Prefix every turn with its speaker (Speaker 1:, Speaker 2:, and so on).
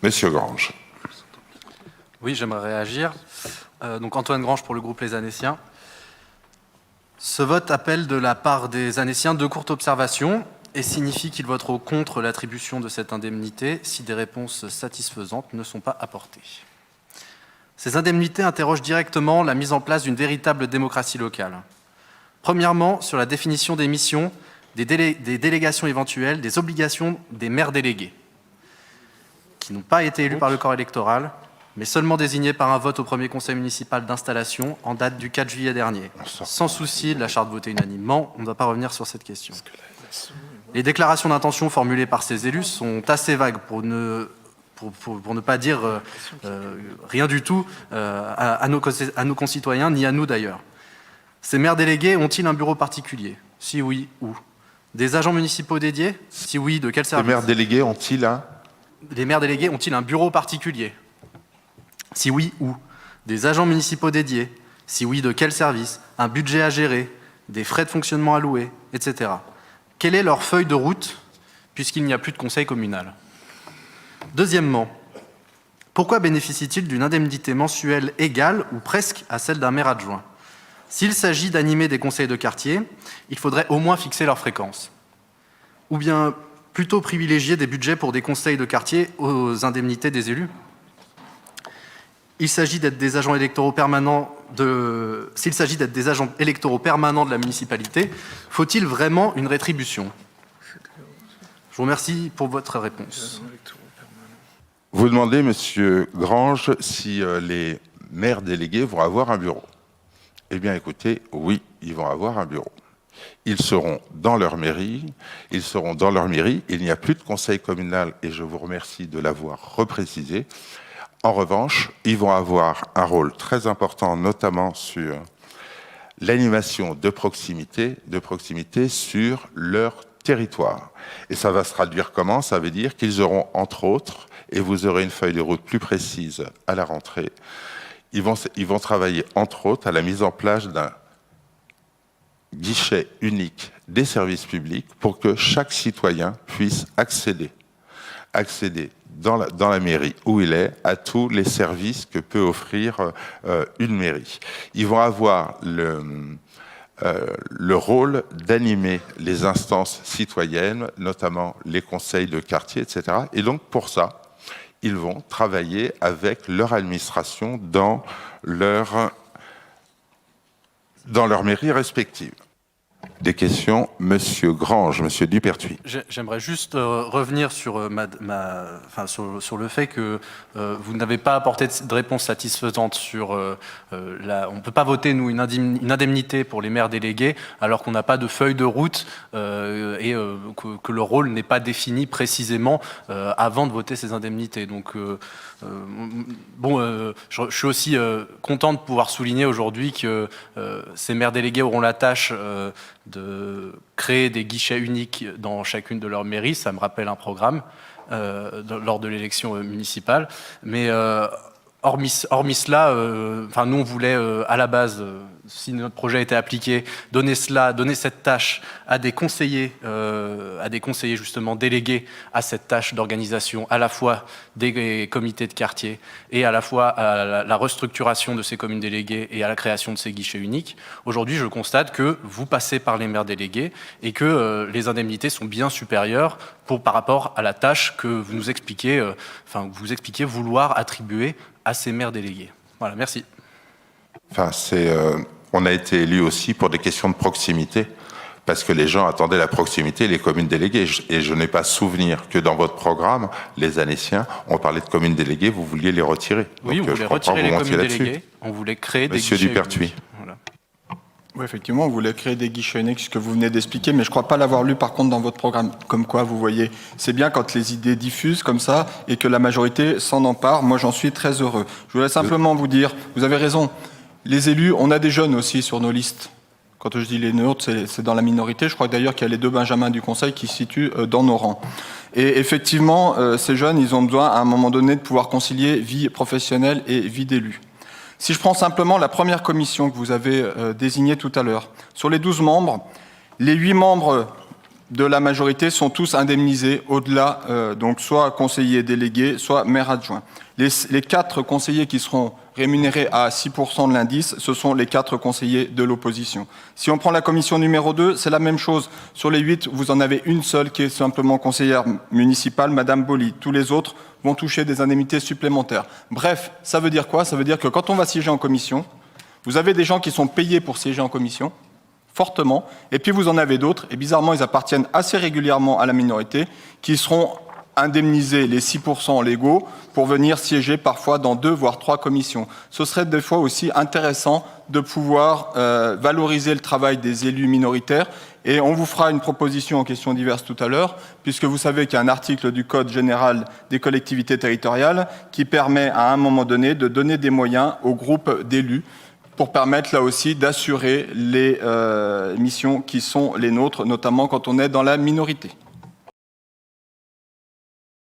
Speaker 1: Monsieur Grange.
Speaker 2: Oui, j'aimerais réagir. Donc Antoine Grange pour le groupe Les Annéciens. Ce vote appelle de la part des Annéciens 2 courtes observations et signifie qu'ils voteront contre l'attribution de cette indemnité si des réponses satisfaisantes ne sont pas apportées. Ces indemnités interrogent directement la mise en place d'une véritable démocratie locale. Premièrement, sur la définition des missions, des délégations éventuelles, des obligations des maires délégués, qui n'ont pas été élus par le corps électoral, mais seulement désignés par un vote au premier conseil municipal d'installation en date du 4 juillet dernier. Sans souci de la charte votée unanimement, on ne va pas revenir sur cette question. Les déclarations d'intention formulées par ces élus sont assez vagues pour ne pas dire rien du tout à nos concitoyens, ni à nous d'ailleurs. Ces maires délégués ont-ils un bureau particulier? Si oui, où? Des agents municipaux dédiés? Si oui, de quel service?
Speaker 1: Les maires délégués ont-ils un...
Speaker 2: Les maires délégués ont-ils un bureau particulier? Si oui, où? Des agents municipaux dédiés? Si oui, de quel service? Un budget à gérer? Des frais de fonctionnement à louer? Etc. Quelle est leur feuille de route, puisqu'il n'y a plus de conseil communal? Deuxièmement, pourquoi bénéficient-ils d'une indemnité mensuelle égale ou presque à celle d'un maire adjoint? S'il s'agit d'animer des conseils de quartier, il faudrait au moins fixer leur fréquence. Ou bien plutôt privilégier des budgets pour des conseils de quartier aux indemnités des élus? Il s'agit d'être des agents électoraux permanents S'il s'agit d'être des agents électoraux permanents de la municipalité, faut-il vraiment une rétribution? Je vous remercie pour votre réponse.
Speaker 1: Vous demandez, Monsieur Grange, si les maires délégués vont avoir un bureau. Eh bien, écoutez, oui, ils vont avoir un bureau. Ils seront dans leur mairie, il n'y a plus de conseil communal, et je vous remercie de l'avoir reprécisé. En revanche, ils vont avoir un rôle très important, notamment sur l'animation de proximité sur leur territoire. Et ça va se traduire comment? Ça veut dire qu'ils auront, entre autres, et vous aurez une feuille de route plus précise à la rentrée, ils vont travailler, entre autres, à la mise en place d'un guichet unique des services publics pour que chaque citoyen puisse accéder dans la mairie où il est à tous les services que peut offrir une mairie. Ils vont avoir le rôle d'animer les instances citoyennes, notamment les conseils de quartier, etc. Et donc pour ça, ils vont travailler avec leur administration dans leur mairie respective. Des questions, Monsieur Grange, Monsieur Dupertuis.
Speaker 2: J'aimerais juste revenir sur, sur le fait que vous n'avez pas apporté de réponse satisfaisante sur on ne peut pas voter, nous, une indemnité pour les maires délégués alors qu'on n'a pas de feuille de route et que le rôle n'est pas défini précisément avant de voter ces indemnités. Donc, je suis aussi content de pouvoir souligner aujourd'hui que ces maires délégués auront la tâche de créer des guichets uniques dans chacune de leurs mairies. Ça me rappelle un programme lors de l'élection municipale. Mais hormis cela, nous on voulait à la base, si notre projet était appliqué, donner cette tâche à des conseillers justement délégués à cette tâche d'organisation, à la fois des comités de quartier et à la fois à la restructuration de ces communes déléguées et à la création de ces guichets uniques. Aujourd'hui, je constate que vous passez par les maires délégués et que les indemnités sont bien supérieures par rapport à la tâche que vous nous expliquez, vouloir attribuer à ces maires délégués. Voilà, merci.
Speaker 1: On a été élus aussi pour des questions de proximité, parce que les gens attendaient la proximité, les communes déléguées. Et je n'ai pas souvenir que dans votre programme, les Annéciens, on parlait de communes déléguées, vous vouliez les retirer.
Speaker 2: Oui, on voulait retirer les communes déléguées, on voulait créer des guichets uniques. Monsieur Dupertuis. Voilà.
Speaker 3: Oui, effectivement, on voulait créer des guichets uniques, ce que vous venez d'expliquer, mais je ne crois pas l'avoir lu par contre dans votre programme. Comme quoi, vous voyez, c'est bien quand les idées diffusent comme ça et que la majorité s'en empare. Moi, j'en suis très heureux. Je voulais simplement vous dire, vous avez raison, les élus, on a des jeunes aussi sur nos listes. Quand je dis les nôtres, c'est dans la minorité. Je crois d'ailleurs qu'il y a les 2 Benjamins du Conseil qui se situent dans nos rangs. Et effectivement, ces jeunes, ils ont besoin à un moment donné de pouvoir concilier vie professionnelle et vie d'élu. Si je prends simplement la première commission que vous avez désignée tout à l'heure, sur les 12 membres, les 8 membres de la majorité sont tous indemnisés au-delà, donc soit conseillers délégués, soit maire adjoint. Les 4 conseillers qui seront rémunérés à 6% de l'indice, ce sont les 4 conseillers de l'opposition. Si on prend la commission numéro 2, c'est la même chose. Sur les 8, vous en avez une seule qui est simplement conseillère municipale, Madame Bolly. Tous les autres vont toucher des indemnités supplémentaires. Bref, ça veut dire quoi? Ça veut dire que quand on va siéger en commission, vous avez des gens qui sont payés pour siéger en commission, fortement, et puis vous en avez d'autres, et bizarrement ils appartiennent assez régulièrement à la minorité, qui seront indemnisés les 6% légaux pour venir siéger parfois dans 2 voire 3 commissions. Ce serait des fois aussi intéressant de pouvoir valoriser le travail des élus minoritaires, et on vous fera une proposition en questions diverses tout à l'heure, puisque vous savez qu'il y a un article du Code général des collectivités territoriales qui permet à un moment donné de donner des moyens aux groupes d'élus pour permettre là aussi d'assurer les missions qui sont les nôtres, notamment quand on est dans la minorité.